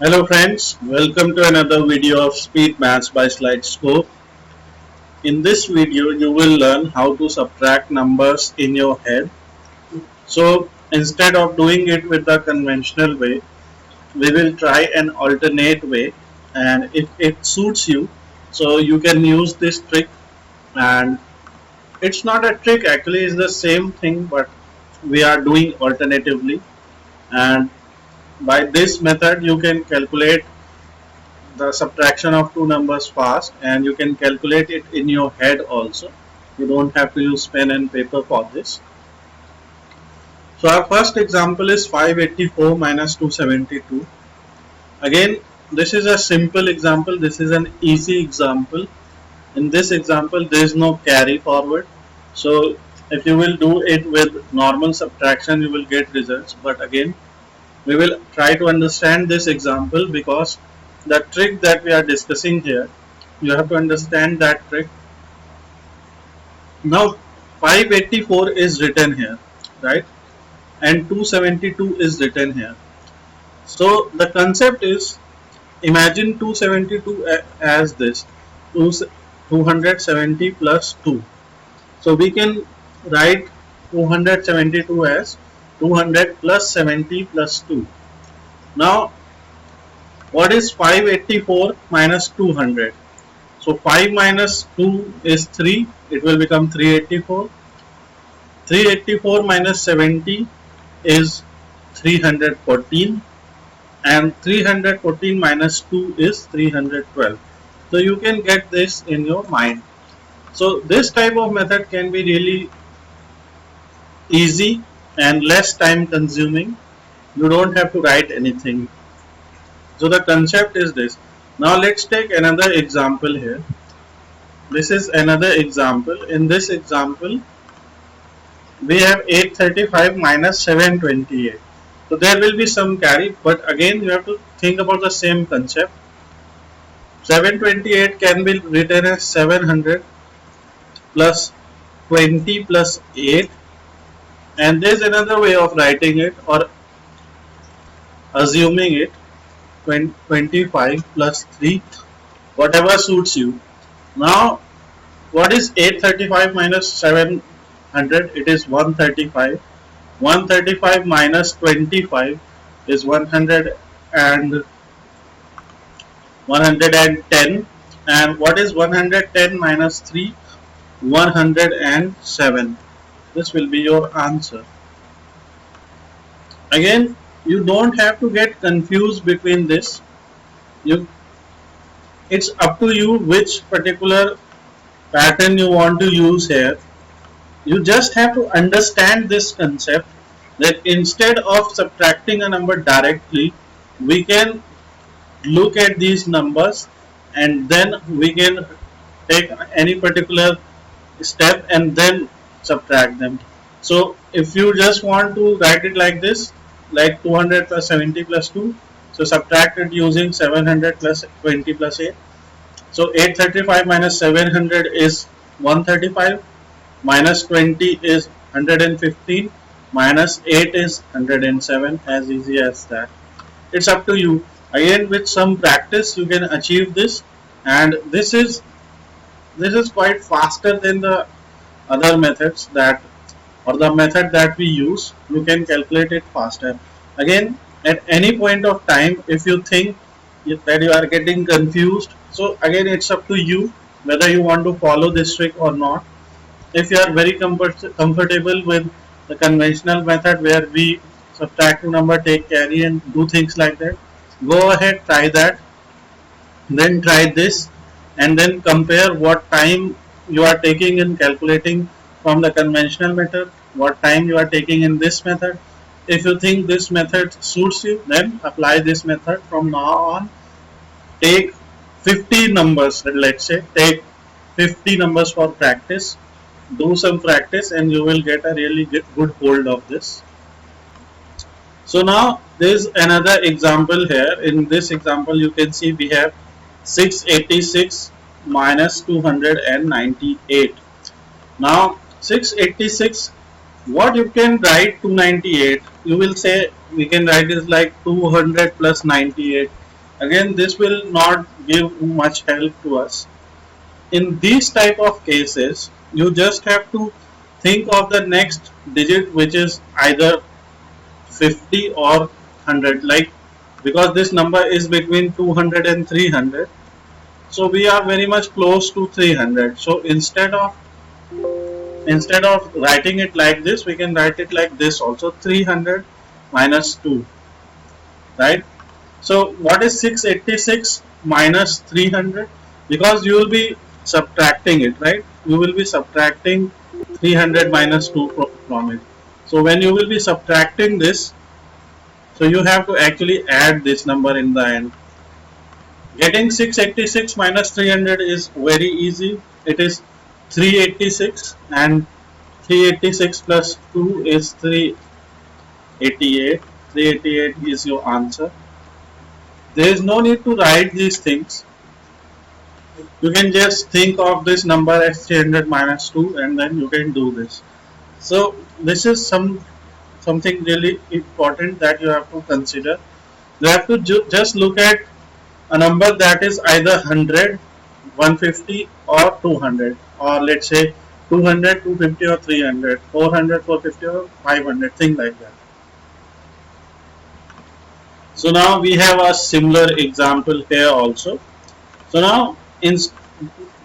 Hello friends, welcome to another video of Speed Maths by SlideScope. In this video, you will learn how to subtract numbers in your head. So instead of doing it with the conventional way, we will try an alternate way, and if it suits you, so you can use this trick. And it's not a trick, actually it's the same thing, but we are doing alternatively. And by this method you can calculate the subtraction of two numbers fast, and you can calculate it in your head also. You don't have to use pen and paper for this. So our first example is 584 minus 272. Again, this is a simple example, this is an easy example. In this example there is no carry forward, so if you will do it with normal subtraction you will get results. But again, we will try to understand this example, because the trick that we are discussing here, you have to understand that trick. Now 584 is written here, right, and 272 is written here. So the concept is, imagine 272 as this 270 plus 2. So we can write 272 as 200 plus 70 plus 2. Now what is 584 minus 200? So 5 minus 2 is 3, it will become 384. 384 minus 70 is 314, and 314 minus 2 is 312. So you can get this in your mind. So this type of method can be really easy and less time consuming. You don't have to write anything. So the concept is this. Now let's take another example here. This is another example. In this example we have 835 minus 728. So there will be some carry, but again you have to think about the same concept. 728 can be written as 700 plus 20 plus 8, and there is another way of writing it or assuming it, 25 plus 3, whatever suits you. Now what is 835 minus 700? It is 135. 135 minus 25 is 100 and 110. And what is 110 minus 3? 107. This will be your answer. Again, you don't have to get confused between this. It's up to you which particular pattern you want to use here. You just have to understand this concept, that instead of subtracting a number directly, we can look at these numbers and then we can take any particular step and then subtract them. So if you just want to write it like this, like 200 plus 70 plus 2, so subtract it using 700 plus 20 plus 8. So 835 minus 700 is 135, minus 20 is 115, minus 8 is 107. As easy as that. It's up to you. Again, with some practice you can achieve this, and this is quite faster than the other methods that, or the method that we use. You can calculate it faster. Again, at any point of time, if you think that you are getting confused, so again it's up to you whether you want to follow this trick or not. If you are very comfortable with the conventional method where we subtract a number, take carry and do things like that, go ahead, try that. Then try this, and then compare what time you are taking in calculating from the conventional method, what time you are taking in this method. If you think this method suits you, then apply this method from now on. Take 50 numbers, let's say take 50 numbers for practice. Do some practice and you will get a really good hold of this. So now there is another example here. In this example you can see we have 686 minus 298. Now 686, what you can write 298, you will say we can write is like 200 plus 98. Again, this will not give much help to us. In these type of cases, you just have to think of the next digit, which is either 50 or 100, like, because this number is between 200 and 300, so we are very much close to 300. So instead of writing it like this, we can write it like this also: 300 minus 2, right? So what is 686 minus 300? Because you will be subtracting it, right? You will be subtracting 300 minus 2 from it. So when you will be subtracting this, so you have to actually add this number in the end. Getting 686 minus 300 is very easy. It is 386, and 386 plus 2 is 388. 388 is your answer. There is no need to write these things. You can just think of this number as 300 minus 2, and then you can do this. So this is something really important that you have to consider. You have to just look at a number that is either 100, 150 or 200, or let's say 200, 250 or 300, 400, 450 or 500, thing like that. So now we have a similar example here also. So now in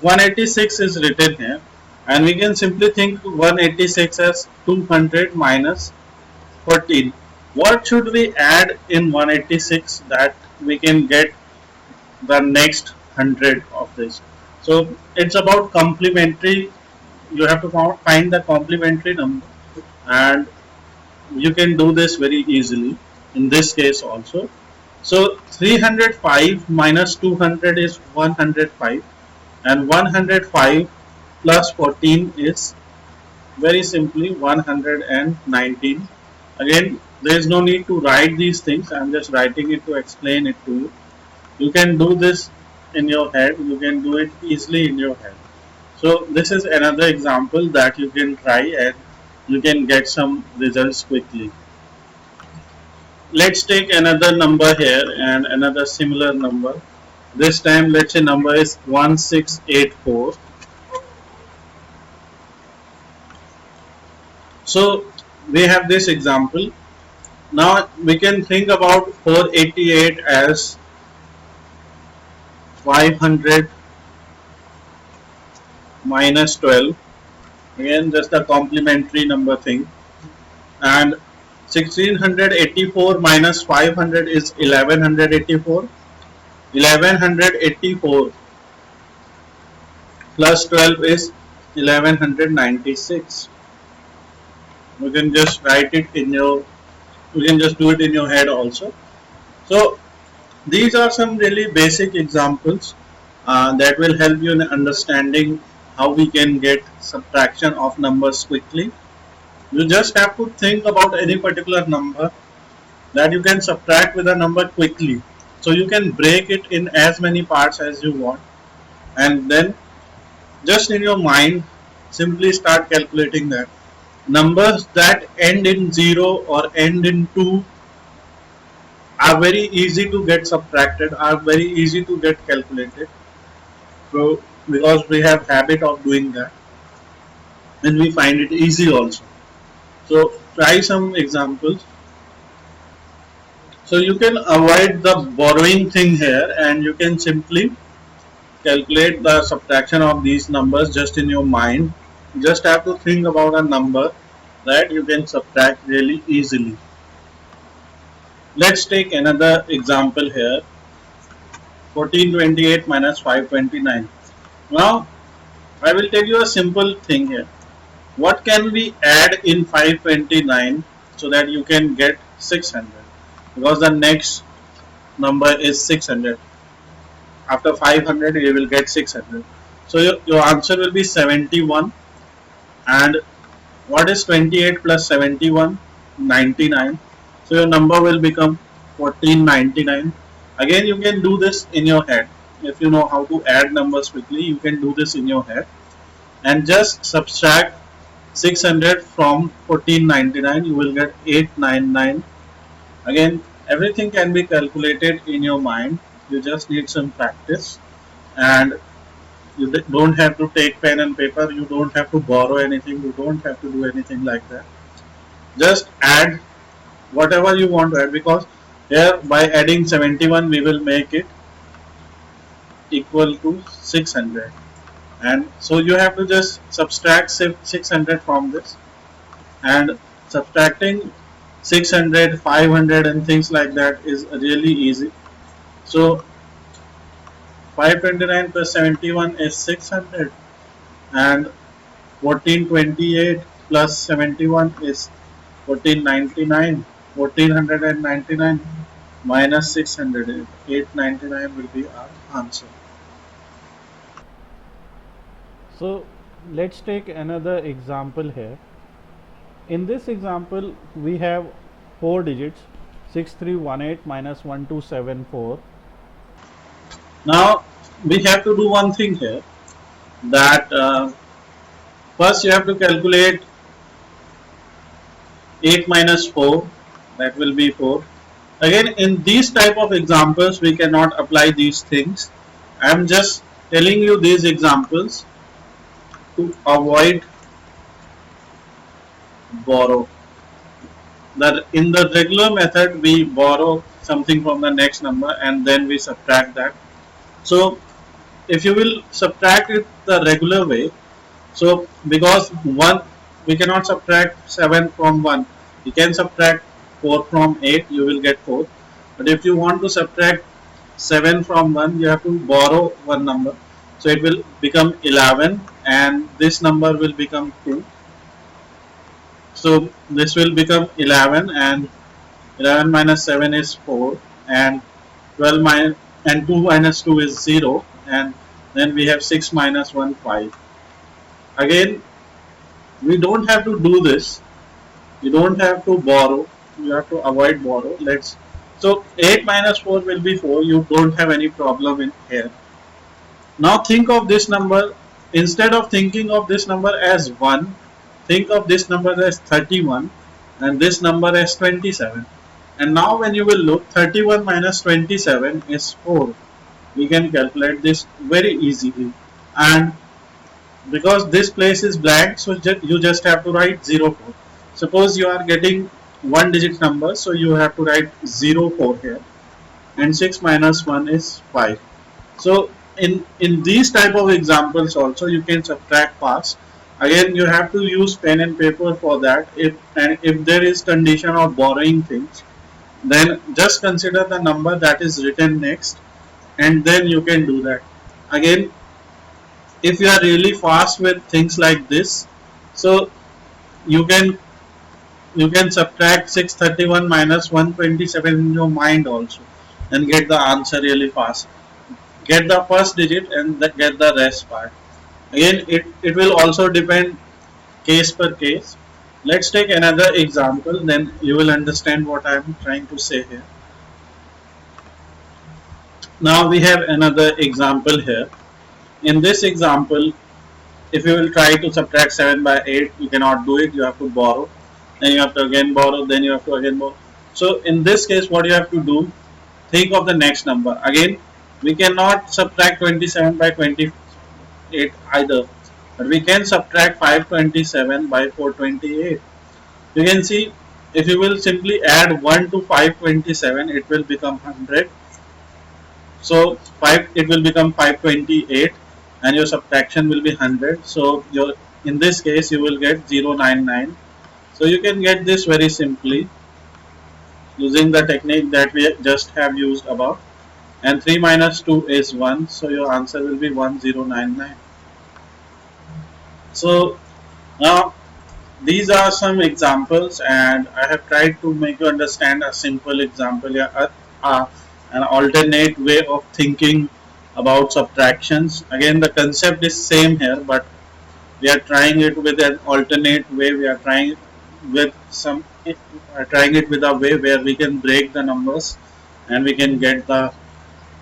186 is written here, and we can simply think 186 as 200 minus 14. What should we add in 186 that we can get the next 100 of this? So it's about complementary. You have to find the complementary number, and you can do this very easily in this case also. So 305 minus 200 is 105, and 105 plus 14 is very simply 119. Again, there is no need to write these things. I am just writing it to explain it to you. You can do this in your head. You can do it easily in your head. So this is another example that you can try, and you can get some results quickly. Let's take another number here and another similar number. This time let's say number is 1684. So we have this example. Now we can think about 488 as 500 minus 12. Again, just a complementary number thing. And 1684 minus 500 is 1184. 1184 plus 12 is 1196. You can just write it in your, you can just do it in your head also. So these are some really basic examples that will help you in understanding how we can get subtraction of numbers quickly. You just have to think about any particular number that you can subtract with a number quickly. So you can break it in as many parts as you want, and then just in your mind simply start calculating that. Numbers that end in 0 or end in 2 are very easy to get subtracted, are very easy to get calculated. So because we have habit of doing that, and we find it easy also. So try some examples. So you can avoid the borrowing thing here, and you can simply calculate the subtraction of these numbers just in your mind. You just have to think about a number that you can subtract really easily. Let's take another example here. 1428 minus 529. Now I will tell you a simple thing here. What can we add in 529 so that you can get 600? Because the next number is 600. After 500 you will get 600. So your answer will be 71. And what is 28 plus 71? 99. So your number will become 1499. Again, you can do this in your head. If you know how to add numbers quickly, you can do this in your head. And just subtract 600 from 1499, you will get 899. Again, everything can be calculated in your mind. You just need some practice, and you don't have to take pen and paper. You don't have to borrow anything. You don't have to do anything like that. Just add whatever you want to add, because here by adding 71 we will make it equal to 600, and so you have to just subtract 600 from this, and subtracting 600, 500 and things like that is really easy. So 529 plus 71 is 600, and 1428 plus 71 is 1499. 1499 minus 600 is 899 will be our answer. So let's take another example here. In this example, we have 4 digits 6318 minus 1274. Now we have to do one thing here, that first you have to calculate 8 minus 4, that will be 4. Again, in these type of examples we cannot apply these things. I am just telling you these examples to avoid borrow. That in the regular method we borrow something from the next number and then we subtract that. So if you will subtract it the regular way, so because 1 we cannot subtract 7 from 1, you can subtract 4 from 8, you will get 4. But if you want to subtract 7 from 1, you have to borrow one number, so it will become 11 and this number will become 2. So this will become 11, and 11 minus 7 is 4, and 12 minus and 2 minus 2 is 0, and then we have 6 minus 1 5. Again, we don't have to do this, you don't have to borrow, you have to avoid borrow. Let's, so 8 minus 4 will be 4, you don't have any problem in here. Now think of this number, instead of thinking of this number as 1, think of this number as 31 and this number as 27. And now when you will look, 31 minus 27 is 4. We can calculate this very easily. And because this place is blank, so you just have to write 04. Suppose you are getting one digit number, so you have to write 04 here, and 6 minus 1 is 5. So in these type of examples also you can subtract fast. Again, you have to use pen and paper for that. If there is condition of borrowing things, then just consider the number that is written next, and then you can do that. Again, if you are really fast with things like this, so you can you can subtract 631 minus 127 in your mind also and get the answer really fast. Get the first digit and get the rest part. Again, it will also depend case per case. Let's take another example, then you will understand what I am trying to say here. Now we have another example here. In this example, if you will try to subtract 7 by 8, you cannot do it, you have to borrow, then you have to again borrow, then you have to again borrow. So in this case, what you have to do, think of the next number. Again, we cannot subtract 27 by 28 either, but we can subtract 527 by 428. You can see, if you will simply add 1 to 527, it will become 100. So 5, it will become 528, and your subtraction will be 100. So your, in this case you will get 099. So you can get this very simply using the technique that we just have used above. And 3 minus 2 is 1, so your answer will be 1099. So now these are some examples, and I have tried to make you understand a simple example, an alternate way of thinking about subtractions. Again, the concept is same here, but we are trying it with an alternate way. We are trying with some trying it with a way where we can break the numbers and we can get the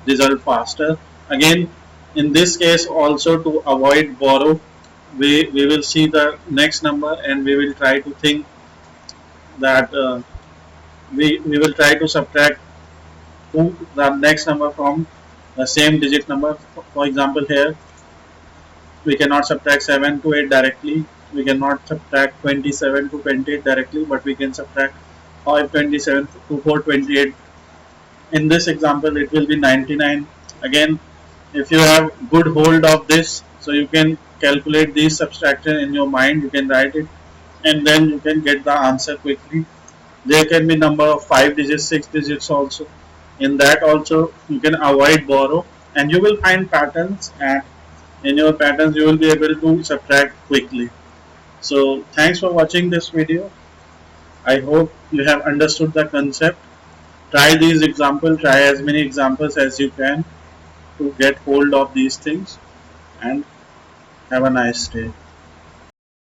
result faster. Again, in this case also, to avoid borrow, we will see the next number and we will try to think that we will try to subtract to the next number from the same digit number. For example, here we cannot subtract 7 to 8 directly. We cannot subtract 27 to 28 directly, but we can subtract 527 to 428. In this example, it will be 99. Again, if you have good hold of this, so you can calculate these subtraction in your mind, you can write it, and then you can get the answer quickly. There can be number of 5 digits, 6 digits also. In that also you can avoid borrow, and you will find patterns, and in your patterns you will be able to subtract quickly. So thanks for watching this video. I hope you have understood the concept. Try these examples, try as many examples as you can to get hold of these things, and have a nice day.